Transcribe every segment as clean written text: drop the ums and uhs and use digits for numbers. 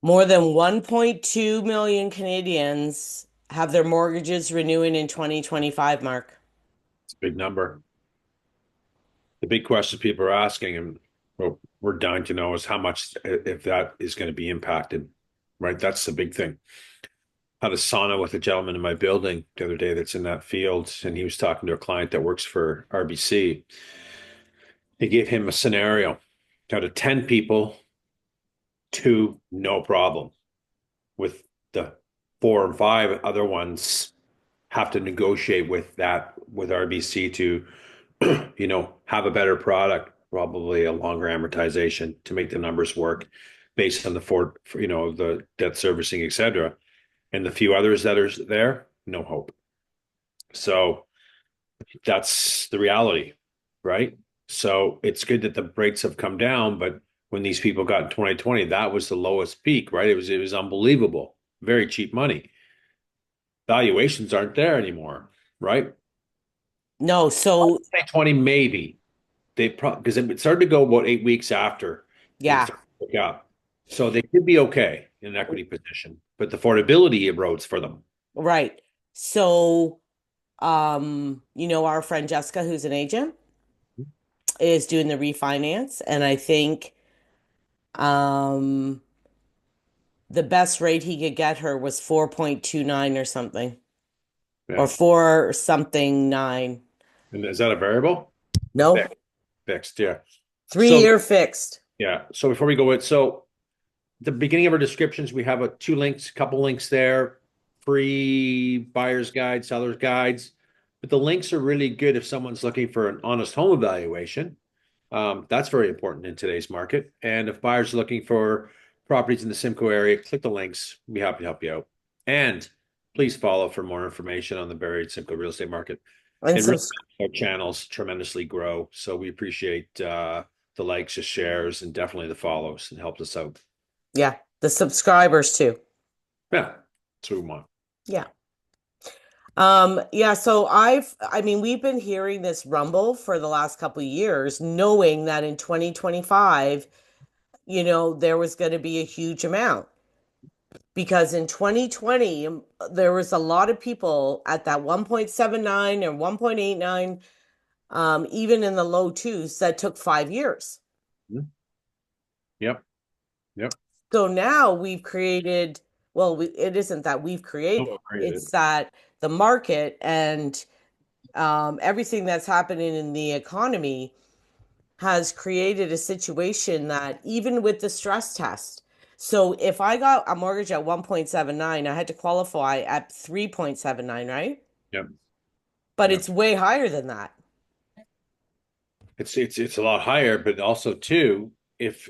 More than 1.2 million Canadians have their mortgages renewing in 2025, Mark. It's a big number. The big question people are asking, and what we're dying to know, is how much, if that is going to be impacted, right? That's the big thing. I had a sauna with a gentleman in my building the other day that's in that field, and he was talking to a client that works for RBC. They gave him a scenario. Out of 10 people, two, no problem. With the four and five other ones, have to negotiate with RBC to, have a better product, probably a longer amortization to make the numbers work based on the debt servicing, et cetera. And the few others that are there, no hope. So that's the reality, right? So it's good that the rates have come down, but when these people got in 2020, that was the lowest peak, right? It was unbelievable. Very cheap money. Valuations aren't there anymore, right? No, so 2020 maybe. They probably because it started to go about 8 weeks after it yeah, started to pick up. So they could be okay in an equity position, but the affordability erodes for them. right. So, our friend Jessica, who's an agent, is doing the refinance, and I think um the best rate he could get her was 4.29 or something, or Yeah. 4 something 9. And is that a variable? No, Fixed, fixed, yeah. So 3-year fixed. yeah. So before we go in, so the beginning of our descriptions, we have two links, a couple links there, free buyer's guide, seller's guides. But the links are really good if someone's looking for an honest home evaluation. That's very important in today's market. And if buyers are looking for properties in the Simcoe area, click the links. We'll be happy to help you out. And please follow for more information on the Barrie and Simcoe real estate market. And It so, really helps our channels tremendously grow. So we appreciate the likes, the shares, and definitely the follows and help us out. yeah, the subscribers too. Yeah, that's what we want. Yeah. Yeah, so I mean, we've been hearing this rumble for the last couple of years, knowing that in 2025, there was going to be a huge amount because in 2020, there was a lot of people at that 1.79 and 1.89, even in the low twos that took 5 years. Mhm. Yep, yep. So now we've created, well, it isn't that we've No, created, great. it's that the market and everything that's happening in the economy has created a situation that even with the stress test, so if I got a mortgage at 1.79, I had to qualify at 3.79, right? Yep, But yep. it's way higher than that. It's a lot higher, but also too, if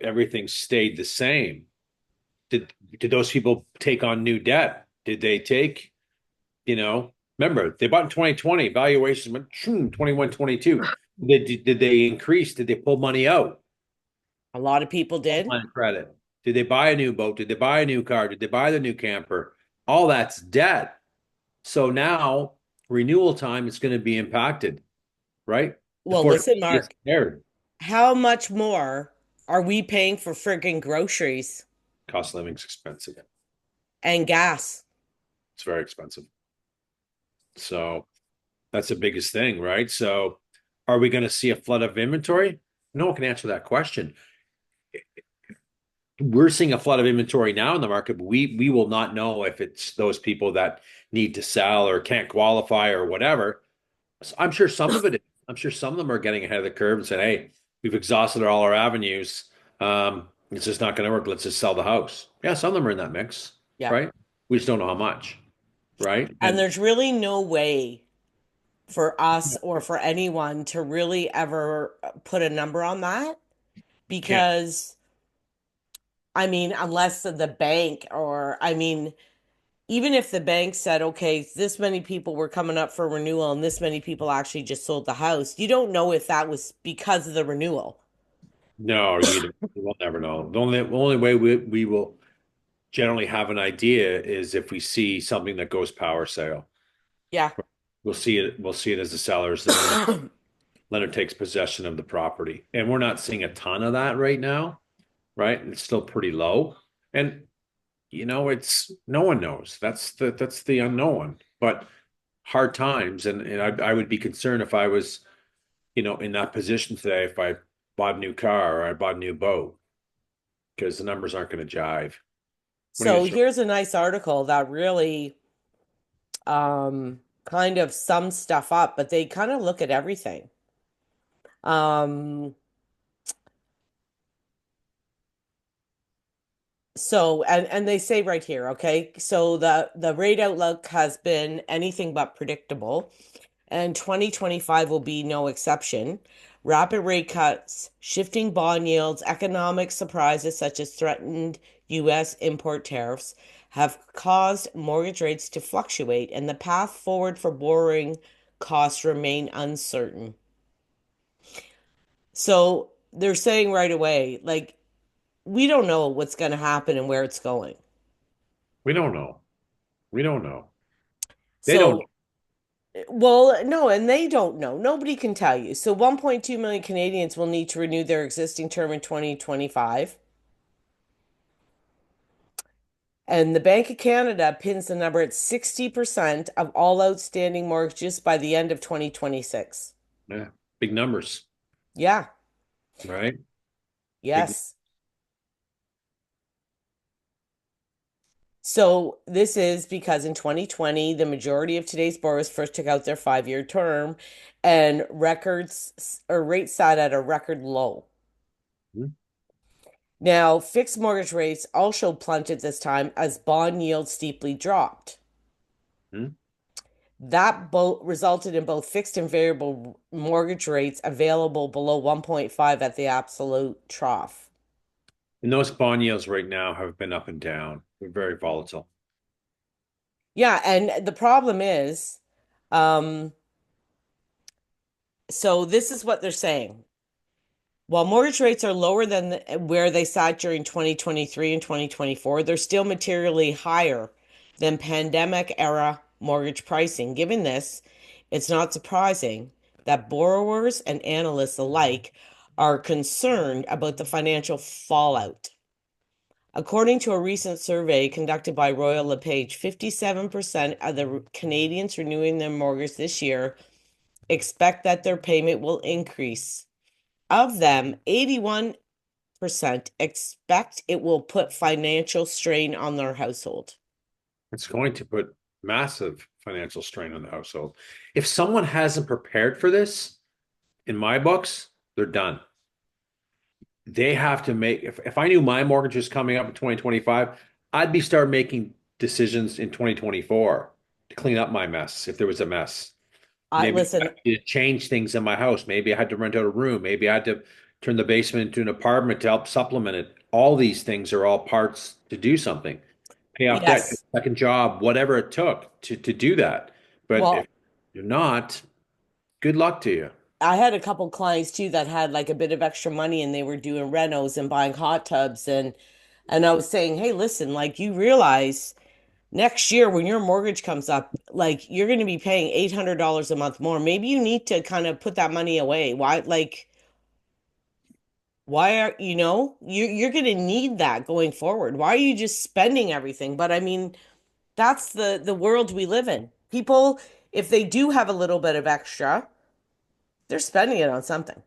everything stayed the same, did those people take on new debt? Did they take, remember they bought in 2020, valuations went 21, 22. Did they increase? Did they pull money out? A lot of people did. Line of credit. Did they buy a new boat? Did they buy a new car? Did they buy the new camper? All that's debt. So now renewal time is going to be impacted, right? Well, Affordability listen, is Mark, scared. how much more are we paying for friggin' groceries Cost of living is expensive. and gas? It's very expensive. So that's the biggest thing, right? So are we going to see a flood of inventory? No one can answer that question. We're seeing a flood of inventory now in the market, but we will not know if it's those people that need to sell or can't qualify or whatever. So I'm sure some of it is. I'm sure some of them are getting ahead of the curve and said, "Hey, we've exhausted all our avenues. It's just not going to work. Let's just sell the house." Yeah, some of them are in that mix, Yeah. right? We just don't know how much, right? And And there's really no way for us yeah, or for anyone to really ever put a number on that can't. because I mean, unless the bank or I mean, even if the bank said, okay, this many people were coming up for renewal and this many people actually just sold the house, you don't know if that was because of the renewal. No, we'll never know. The only way we will generally have an idea is if we see something that goes power sale. Yeah. We'll see it as the sellers. The minute lender takes possession of the property, and we're not seeing a ton of that right now, right? It's still pretty low. And it's no one knows. That's the unknown. But hard times, and I would be concerned if I was, in that position today, if I bought a new car or I bought a new boat, because the numbers aren't going to jive. What are you So sure? here's a nice article that really kind of sums stuff up, but they kind of look at everything. Um, so and they say right here, okay, so the rate outlook has been anything but predictable, and 2025 will be no exception. Rapid rate cuts, shifting bond yields, economic surprises such as threatened US import tariffs have caused mortgage rates to fluctuate, and the path forward for borrowing costs remain uncertain. So they're saying right away, like, we don't know what's going to happen and where it's going. We don't know. We don't know. They don't. So, well, no, and they don't know. Nobody can tell you. So 1.2 million Canadians will need to renew their existing term in 2025. And the Bank of Canada pins the number at 60% of all outstanding mortgages by the end of 2026. Yeah, big numbers, Yeah, right? Big. yes. So this is because in 2020, the majority of today's borrowers first took out their 5-year term and records or rates sat at a record low. Mhm. Now, fixed mortgage rates also plummeted this time as bond yields steeply dropped. Mhm. That both resulted in both fixed and variable mortgage rates available below 1.5 at the absolute trough. And those bond yields right now have been up and down. They're very volatile. Yeah, and the problem is, um, so this is what they're saying. While mortgage rates are lower than where they sat during 2023 and 2024, they're still materially higher than pandemic era mortgage pricing. Given this, it's not surprising that borrowers and analysts alike are concerned about the financial fallout. According to a recent survey conducted by Royal LePage, 57% of the Canadians renewing their mortgage this year expect that their payment will increase. Of them, 81% expect it will put financial strain on their household. It's going to put massive financial strain on the household. If someone hasn't prepared for this, in my books, they're done. They have to make, if I knew my mortgage was coming up in 2025, I'd be start making decisions in 2024 to clean up my mess if there was a mess. I Maybe I listen, had to change things in my house. Maybe I had to rent out a room. Maybe I had to turn the basement into an apartment to help supplement it. All these things are all parts to do something. Pay off debt, yes. second job, whatever it took to do that. But if Well, you're not, good luck to you. I had a couple clients too that had like a bit of extra money and they were doing renos and buying hot tubs and I was saying, "Hey, listen, like you realize next year when your mortgage comes up, like you're going to be paying $800 a month more. Maybe you need to kind of put that money away. Why are you're going to need that going forward. Why are you just spending everything? But I mean, that's the world we live in. People, if they do have a little bit of extra, they're spending it on something.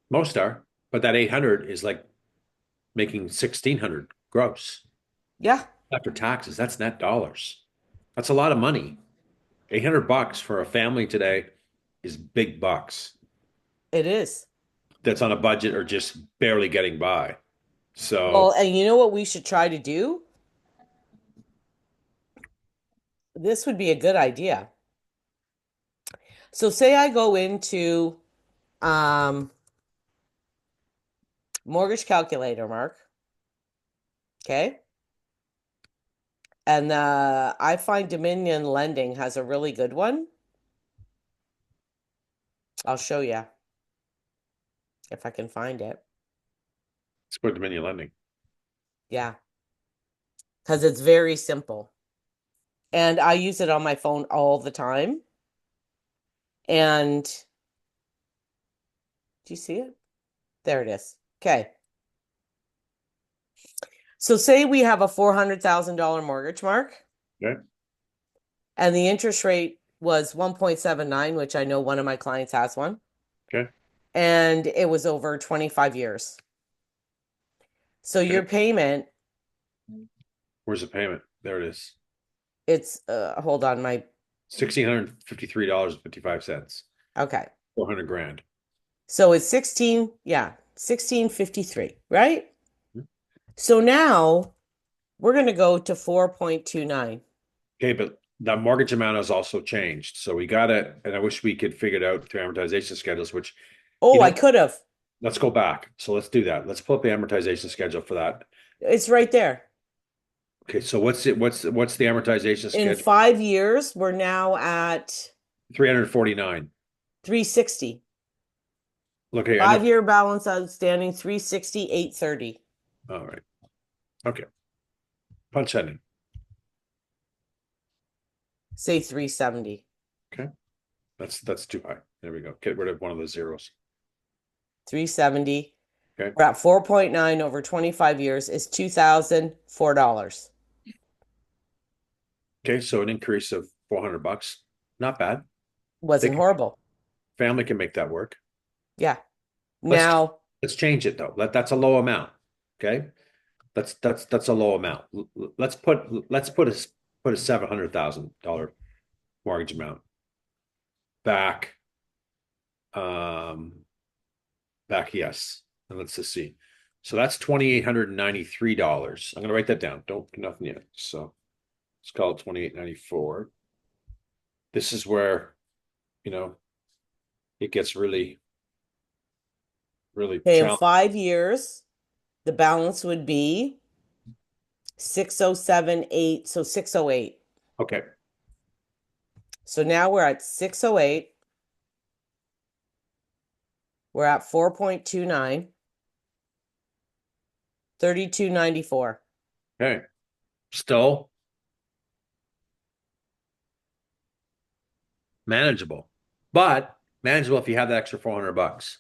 Most are, but that 800 is like making 1600 gross Yeah, after taxes. That's net dollars. That's a lot of money. 800 bucks for a family today is big bucks. it is. That's on a budget or just barely getting by. Well, So and you know what we should try to do? This would be a good idea. So say I go into um mortgage calculator, Mark, okay? And I find Dominion Lending has a really good one. I'll show you if I can find it. let's put them in your lending. Yeah, because it's very simple. And I use it on my phone all the time. And do you see it? There it is. Okay. So say we have a $400,000 mortgage, Mark, Okay. and the interest rate was 1.79, which I know one of my clients has one, Okay. and it was over 25 years. So your Okay. payment, Where's the payment? There it is. it's hold on, my $1,653.55. okay. 400 grand. So it's 16, yeah, 1653, right? So now we're going to go to 4.29. Okay, but the mortgage amount has also changed. So we got it, and I wish we could figure it out through amortization schedules, which, you Oh, I know, could have. let's go back. So let's do that. Let's pull up the amortization schedule for that. It's right there. Okay, so what's the amortization In schedule? 5 years, we're now at 349. 360. Look here, 5 year balance outstanding, 360, 830. all right. Okay. Punch that in. Say 370. Okay. That's too high. There we go. Get rid of one of the zeros. 370. Okay. We're at 4.9 over 25 years is $2,004. Okay, so an increase of $400. Not bad. They Wasn't can, horrible. family can make that work. Yeah. Let's Now, let's change it though. That's a low amount. Okay. That's a low amount. Let's put a $700,000 mortgage amount back. Um, back, yes. And let's just see. So that's $2,893. I'm gonna write that down. Don't do nothing yet. So let's call it 2,894. This is where, you know, it gets really, really okay, in challenging. 5 years, the balance would be 6078. So 608. Okay. So now we're at 608. We're at 4.29, 3294. Okay. Still manageable, but manageable if you have that extra $400,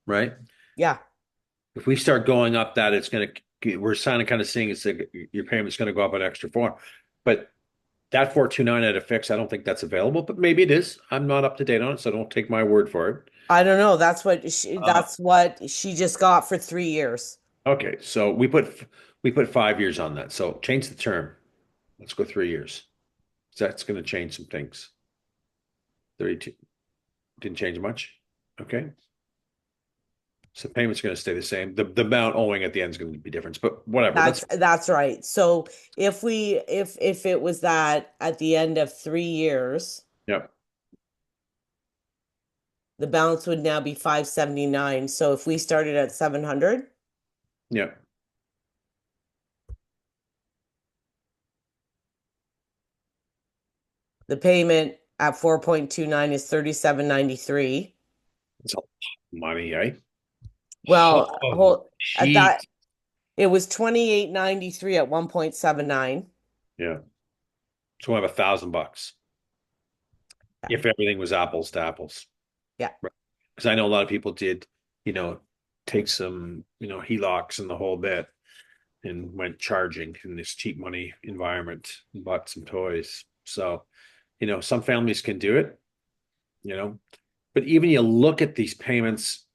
right? Yeah, If we start going up that, it's going to, we're kind of seeing it's like your payment's going to go up an extra four. But that 429 at a fix, I don't think that's available, but maybe it is. I'm not up to date on it, so don't take my word for it. I don't know. Uh, That's what she just got for 3 years. okay, so we put 5 years on that. So change the term. Let's go 3 years. That's going to change some things. 32 didn't change much. Okay. So payment's going to stay the same. The amount owing at the end is going to be different, but whatever. That's right. So if it was that at the end of 3 years, Yeah. the balance would now be 579. So if we started at 700, Yeah. the payment at 4.29 is 3793. It's a lot of money, eh? Well, Oh, at geez. that it was 2893 at 1.79. Yeah. So we'll have $1,000 Yeah. if everything was apples to apples. Yeah. Right. Because I know a lot of people did, you know, take some, HELOCs and the whole bit and went charging in this cheap money environment and bought some toys. So, some families can do it, you know, but even you look at these payments,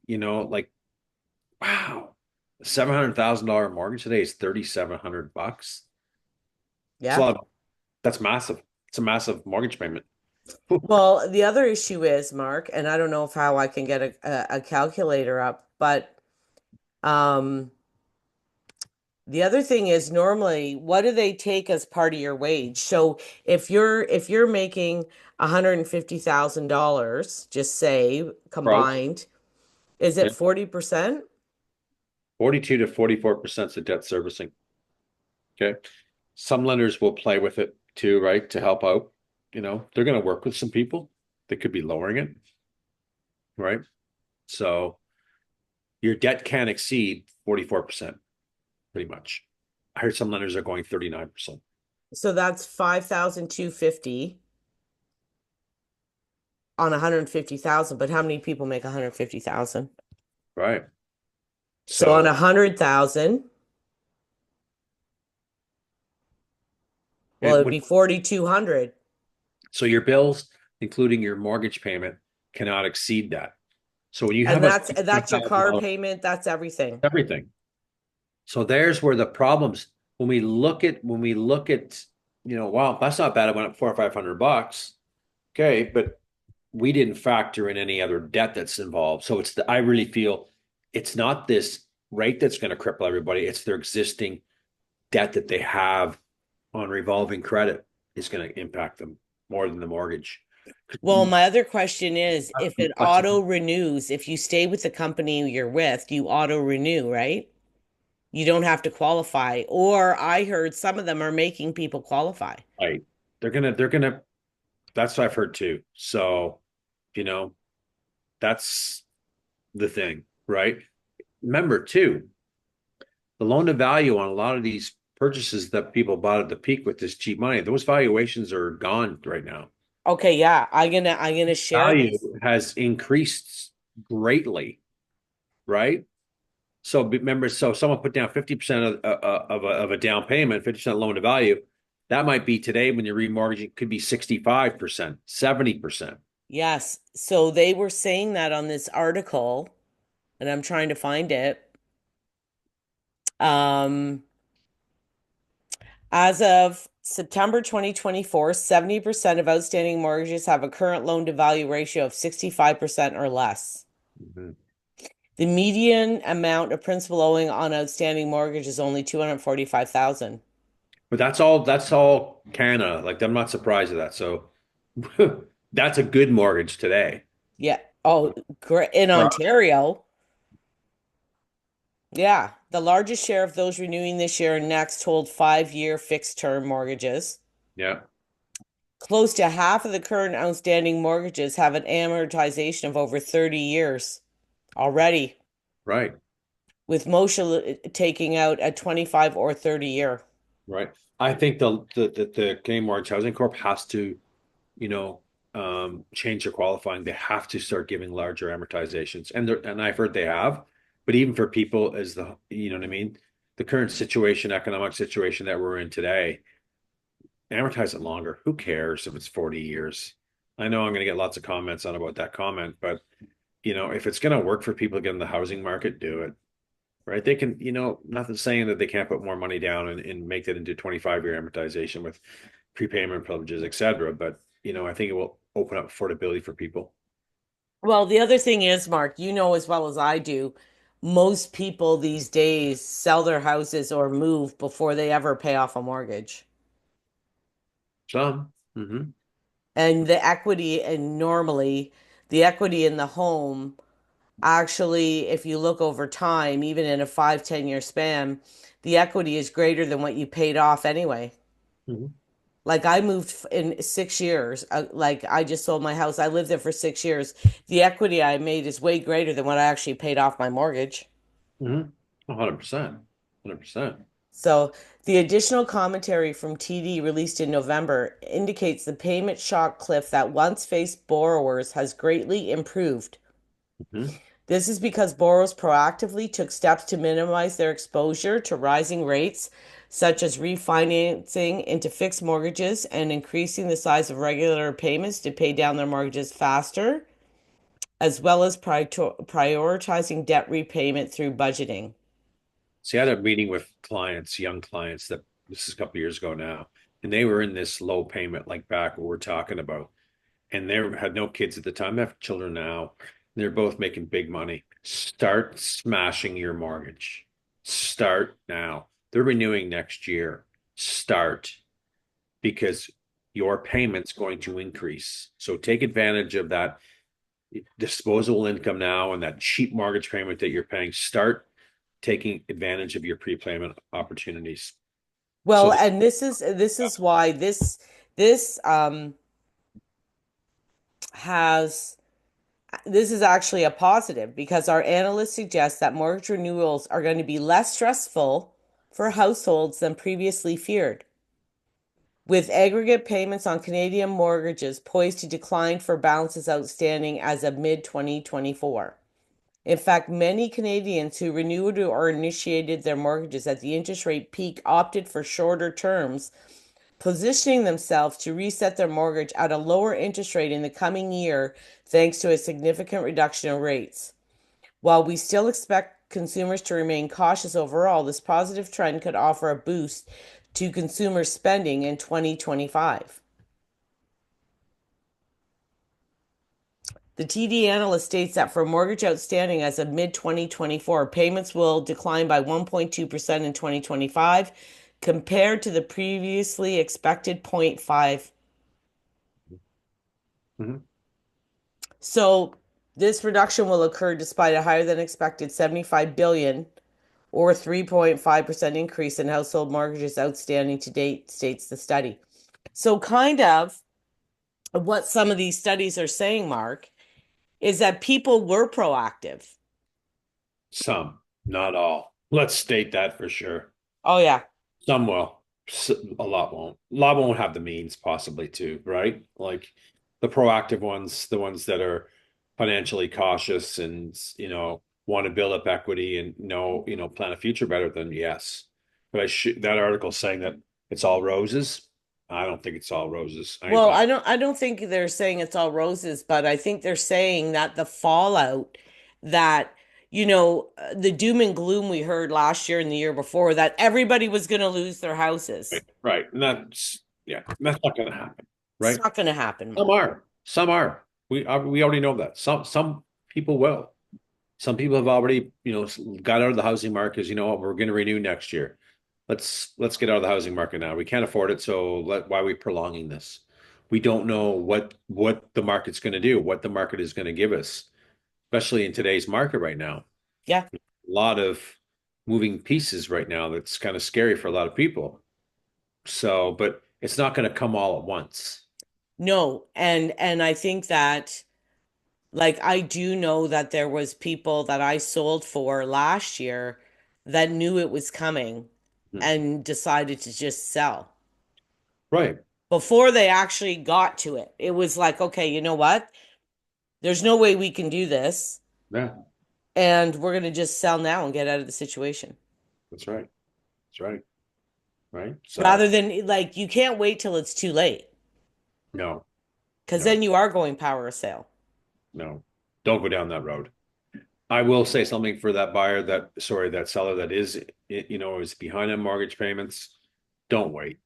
like, wow, $700,000 mortgage today is $3,700. It's a Yeah. lot of, that's massive. It's a massive mortgage payment. Well, the other issue is, Mark, and I don't know if how I can get a calculator up, but um the other thing is normally what do they take as part of your wage? So if you're making $150,000, just say Gross. combined, is Yeah. it 40%? 42 to 44% is the debt servicing. Okay. Some lenders will play with it too, right? To help out. They're going to work with some people. They could be lowering it, right? So your debt can't exceed 44%, pretty much. I heard some lenders are going 39%. So that's 5,250 on 150,000, but how many people make 150,000? Right. So on So 100,000, Well, And it'd be 4,200. so your bills, including your mortgage payment, cannot exceed that. So when you And have a that's your car $65,000 payment, that's everything. everything. So there's where the problems when we look at, wow, that's not bad. It went up 400 or 500 bucks. Okay, but we didn't factor in any other debt that's involved. So I really feel it's not this rate that's going to cripple everybody. It's their existing debt that they have on revolving credit is going to impact them more than the mortgage. Well, my other question is if it Flexible. auto renews, if you stay with the company you're with, you auto renew, right? You don't have to qualify. Or I heard some of them are making people qualify. Right. They're gonna that's what I've heard too. So, you know, that's the thing, right? Remember too, the loan to value on a lot of these purchases that people bought at the peak with this cheap money, those valuations are gone right now. Okay, yeah, I'm gonna share Value this. has increased greatly, right? So remember, so someone put down 50% of a down payment, 50% loan to value. That might be today when you're remortgaging, it could be 65%, 70%. Yes. So they were saying that on this article, and I'm trying to find it. Um, as of September 2024, 70% of outstanding mortgages have a current loan to value ratio of 65% or less. Mhm. The median amount of principal owing on outstanding mortgage is only 245,000. But that's all Canada. Like I'm not surprised at that. So that's a good mortgage today. Yeah. Oh, great. In Right. Ontario, yeah. The largest share of those renewing this year and next hold 5-year fixed term mortgages. Yeah, Close to half of the current outstanding mortgages have an amortization of over 30 years already, right, with most taking out a 25 or 30 year. right. I think the Canadian Mortgage Housing Corp has to, you know, change their qualifying. They have to start giving larger amortizations, and I've heard they have. But even for people as you know what I mean, the current situation, economic situation that we're in today, amortize it longer. Who cares if it's 40 years? I know I'm going to get lots of comments on about that comment, but if it's going to work for people to get in the housing market, do it. Right? They can, nothing saying that they can't put more money down and make that into 25-year amortization with prepayment privileges, et cetera. But, I think it will open up affordability for people. Well, the other thing is, Mark, you know as well as I do, most people these days sell their houses or move before they ever pay off a mortgage. Some. Hmm. And the equity, and normally the equity in the home, actually, if you look over time, even in a 5, 10 year span, the equity is greater than what you paid off anyway. Hmm. Like I moved in 6 years. Like I just sold my house. I lived there for 6 years. The equity I made is way greater than what I actually paid off my mortgage. Hmm. 100%. 100%. So the additional commentary from TD released in November indicates the payment shock cliff that once faced borrowers has greatly improved. Hmm. This is because borrowers proactively took steps to minimize their exposure to rising rates, such as refinancing into fixed mortgages and increasing the size of regular payments to pay down their mortgages faster, as well as prioritizing debt repayment through budgeting. See, I had a meeting with clients, young clients that this is a couple of years ago now, and they were in this low payment, like back what we're talking about. And they had no kids at the time. They have children now. They're both making big money. Start smashing your mortgage. Start now. They're renewing next year. Start because your payment's going to increase. So take advantage of that disposable income now and that cheap mortgage payment that you're paying. Start taking advantage of your prepayment opportunities. So Well, and this is why this has this is actually a positive because our analysts suggest that mortgage renewals are going to be less stressful for households than previously feared, with aggregate payments on Canadian mortgages poised to decline for balances outstanding as of mid-2024. In fact, many Canadians who renewed or initiated their mortgages at the interest rate peak opted for shorter terms, positioning themselves to reset their mortgage at a lower interest rate in the coming year thanks to a significant reduction in rates. While we still expect consumers to remain cautious overall, this positive trend could offer a boost to consumer spending in 2025. The TD analyst states that for mortgage outstanding as of mid 2024, payments will decline by 1.2% in 2025 compared to the previously expected 0.5. Mhm. So this reduction will occur despite a higher than expected 75 billion or 3.5% increase in household mortgages outstanding to date, states the study. So kind of what some of these studies are saying, Mark, is that people were proactive. Some, not all. Let's state that for sure. Oh yeah. Some will. A lot won't. A lot won't have the means possibly to, right? Like the proactive ones, the ones that are financially cautious and, want to build up equity and plan a future better than yes. But that article saying that it's all roses. I don't think it's all roses. Well, I don't think they're saying it's all roses, but I think they're saying that the fallout that the doom and gloom we heard last year and the year before that everybody was going to lose their houses. Right. And that's not going to happen, It's right? not going to happen, Some Mark. are. Some are. We already know that. Some people will. Some people have already, got out of the housing market because you know what, we're going to renew next year. Let's get out of the housing market now. We can't afford it, so why are we prolonging this? We don't know what the market's going to do, what the market is going to give us, especially in today's market right now. Yeah. A lot of moving pieces right now that's kind of scary for a lot of people. So, but it's not going to come all at once. No, and I think that like I do know that there was people that I sold for last year that knew it was coming Mhm. and decided to just sell Right. before they actually got to it. It was like, okay, you know what? There's no way we can do this, Yeah, and we're going to just sell now and get out of the situation. that's right. That's right. Right. So Rather than like you can't wait till it's too late no, because no, then you are going power of sale. no, don't go down that road. I will say something for that buyer that seller that is behind on mortgage payments. Don't wait.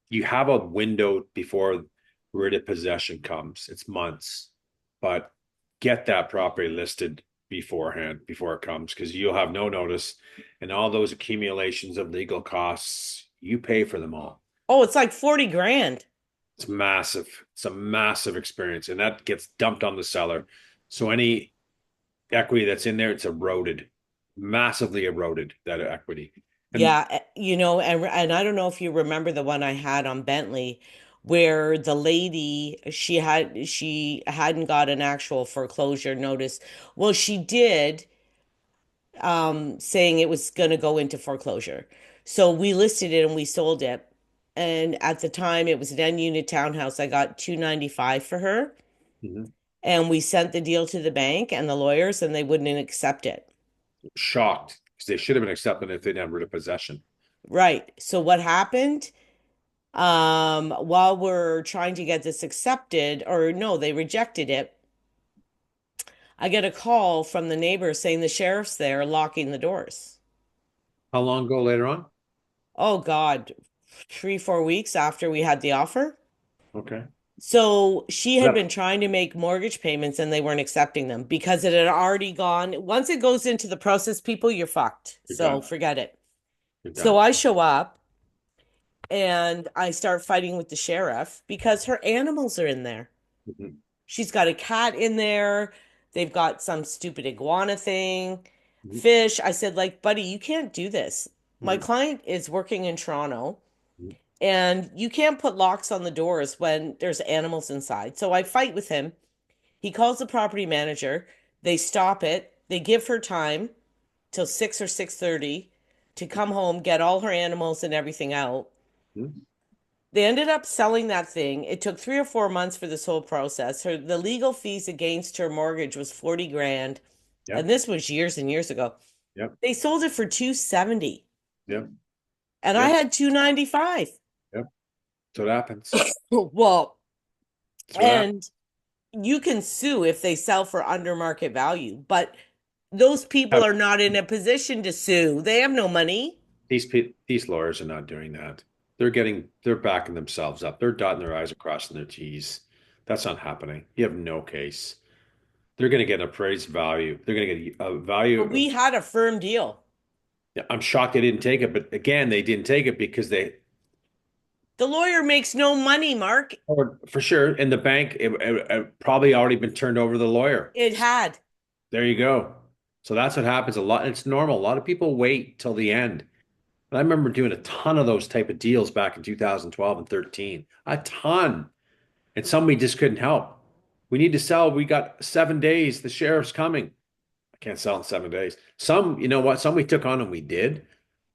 You have a window before writ of possession comes. It's months, but get that property listed beforehand before it comes because you'll have no notice and all those accumulations of legal costs, you pay for them all. Oh, it's like 40 grand. It's massive. It's a massive experience, and that gets dumped on the seller. So any equity that's in there, it's eroded, massively eroded that equity. And Yeah, and I don't know if you remember the one I had on Bentley where the lady she hadn't got an actual foreclosure notice. Well, she did saying it was going to go into foreclosure. So we listed it and we sold it. And at the time it was an end unit townhouse. I got 295 for her Mhm. and we sent the deal to the bank and the lawyers and they wouldn't accept it. Shocked because they should have been accepted if they didn't have rid of possession. Right. So what happened? While we're trying to get this accepted, or no, they rejected it. I get a call from the neighbor saying the sheriff's there locking the doors. How long ago later on? Oh God, 3, 4 weeks after we had the offer. Okay. So she had Yep. been trying to make mortgage payments and they weren't accepting them because it had already gone. Once it goes into the process, people, you're fucked. You're So done. forget it. You're So done. I show up and I start fighting with the sheriff because her animals are in there. Mhm. She's got a cat in there. They've got some stupid iguana thing, Mhm. fish. I said, like, buddy, you can't do this. My Mhm. client is working in Toronto Mhm. and you can't put locks on the doors when there's animals inside. So I fight with him. He calls the property manager. They stop it. They give her time till 6 or 6:30 to come home, get all her animals and everything out. Mhm. They ended up selling that thing. It took 3 or 4 months for this whole process. The legal fees against her mortgage was 40 grand. And Yep. this was years and years ago. Yep. They sold it for 270 Yep. and I Yep. had 295. Yep. what happens. Well, That's what happens. and you can sue if they sell for under market value, but those people are not in a position to sue. They have no money. These lawyers are not doing that. They're backing themselves up. They're dotting their I's and crossing their T's. That's not happening. You have no case. They're going to get an appraised value. They're going to get a value But we of. had a firm deal. Yeah, I'm shocked they didn't take it, but again, they didn't take it because they, The lawyer makes no money, Mark. or for sure, in the bank, it probably already been turned over to the lawyer. It had. There you go. So that's what happens a lot. It's normal. A lot of people wait till the end. And I remember doing a ton of those type of deals back in 2012 and 13. A ton. And some we just couldn't help. We need to sell. We got 7 days. The sheriff's coming. I can't sell in 7 days. Some, you know what? Some we took on and we did,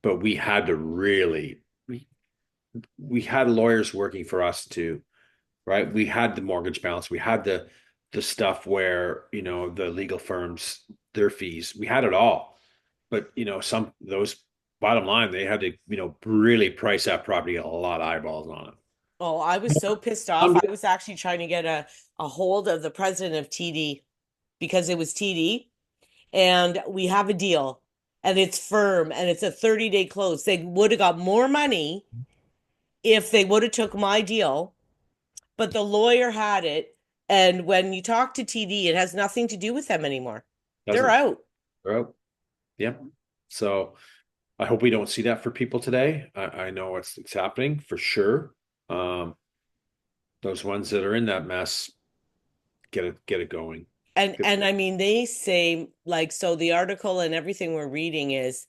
but we had to really, we had lawyers working for us too, right? We had the mortgage balance. We had the stuff where, the legal firms, their fees. We had it all. But, some those bottom line, they had to, really price that property a lot of eyeballs on it. Oh, I was so pissed off. Um, I was actually trying to get a hold of the president of TD because it was TD and we have a deal and it's firm and it's a 30-day close. They would have got more money if they would have took my deal, but the lawyer had it. And when you talk to TD, it has nothing to do with them anymore. They're Doesn't. out. Bro. Yep. So I hope we don't see that for people today. I know it's happening for sure. Um, those ones that are in that mess, get it going. And I mean, they say like, so the article and everything we're reading is,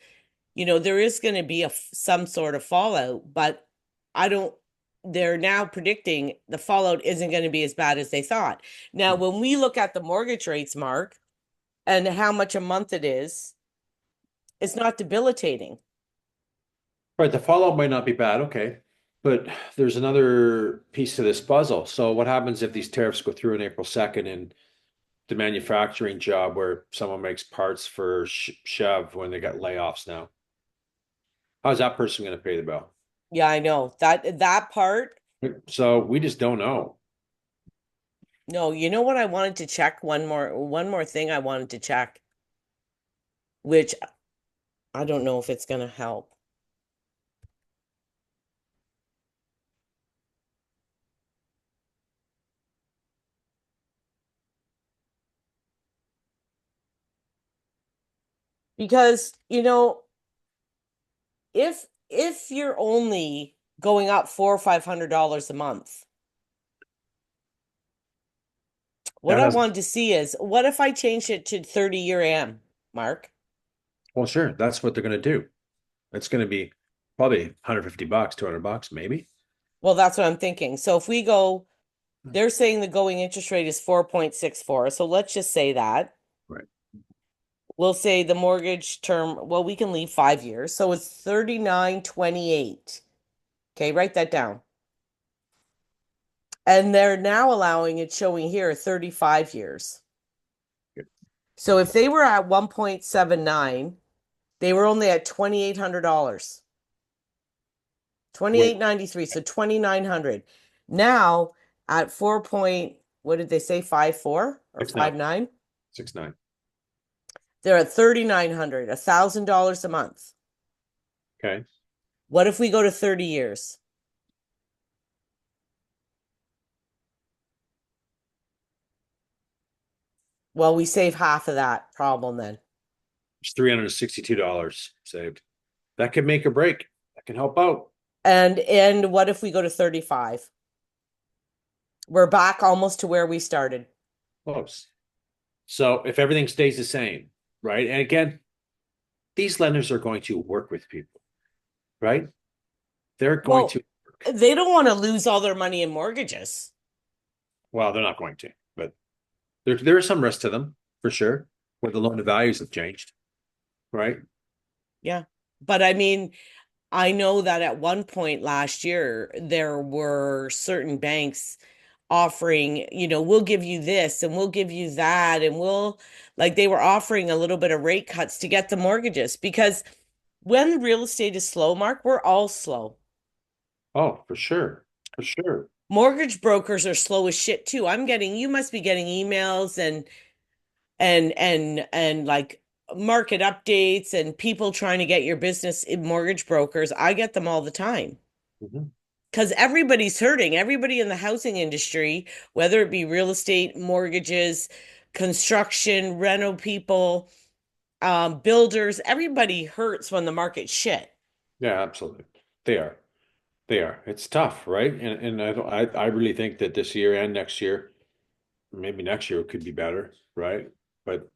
there is going to be some sort of fallout, but I don't, they're now predicting the fallout isn't going to be as bad as they thought. Now, when we look at the mortgage rates, Mark, and how much a month it is, it's not debilitating. Right, the fallout might not be bad, okay. But there's another piece to this puzzle. So what happens if these tariffs go through on April 2nd and the manufacturing job where someone makes parts for Chev when they got layoffs now? How's that person going to pay the bill? Yeah, I know that part. So we just don't know. No, you know what I wanted to check? One more thing I wanted to check, which I don't know if it's going to help. Because, if you're only going up $400 or $500 a month, what That I has, wanted to see is what if I changed it to 30-year AM, Mark? well, sure, that's what they're going to do. It's going to be probably $150, $200, maybe. Well, that's what I'm thinking. So if we go, they're saying the going interest rate is 4.64. So let's just say that. Right. We'll say the mortgage term, well, we can leave 5 years. So it's 39.28. Okay, write that down. And they're now allowing it showing here 35 years. So if they were at 1.79, they were only at $2,800. Wait, 28.93, so 2,900. Now at 4 point, what did they say, 54 or 6.9, 59? 6.9. They're at 3,900, $1,000 a month. Okay. What if we go to 30 years? Well, we save half of that problem then. It's $362 saved. That could make or break. That can help out. And what if we go to 35? We're back almost to where we started. Close. So if everything stays the same, right? And again, these lenders are going to work with people, right? They're going Well, to work. they don't want to lose all their money in mortgages. Well, they're not going to, but there is some risk to them for sure, where the loan to values have changed, right? Yeah. But I mean, I know that at one point last year, there were certain banks offering, we'll give you this and we'll give you that. And like, they were offering a little bit of rate cuts to get the mortgages because when real estate is slow, Mark, we're all slow. Oh, for sure. For sure. Mortgage brokers are slow as shit too. You must be getting emails and like market updates and people trying to get your business in mortgage brokers. I get them all the time Mhm. because everybody's hurting. Everybody in the housing industry, whether it be real estate, mortgages, construction, rental people, builders, everybody hurts when the market's shit. Yeah, absolutely. They are. They are. It's tough, right? And I really think that this year and next year, maybe next year could be better, right? But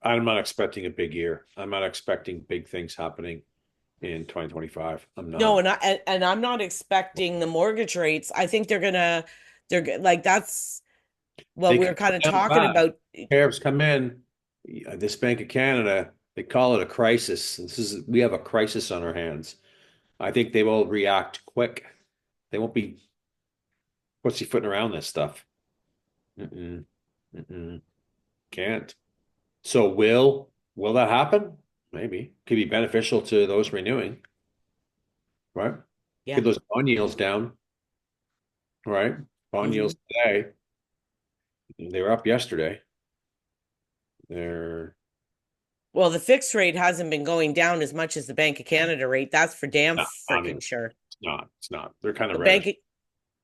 I'm not expecting a big year. I'm not expecting big things happening in 2025. I'm No, not. and I'm not expecting the mortgage rates. I think like that's what They we were could kind of come down talking fast. about. Tariffs come in. This Bank of Canada, they call it a crisis. We have a crisis on our hands. I think they will react quick. They won't be pussyfooting around this stuff. Mm-mm, mm-mm, can't. So will that happen? Maybe. Could be beneficial to those renewing, right? Get Yeah. those bond yields down, right? Bond Hmm. yields today, they were up yesterday. They're Well, the fixed rate hasn't been going down as much as the Bank of Canada rate. That's for damn not, I mean, freaking sure. it's not. It's not. They're kind of The reddish. Bank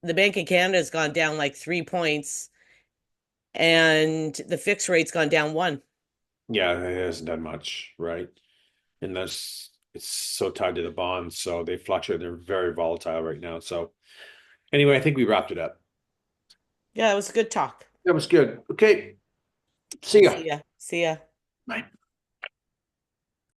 the Bank of Canada has gone down like 3 points, and the fixed rate's gone down one. Yeah, it hasn't done much, right? And it's so tied to the bonds, so they fluctuate. They're very volatile right now. So anyway, I think we wrapped it up. Yeah, it was a good talk. That was good. Okay. See ya. See ya. See ya. Bye.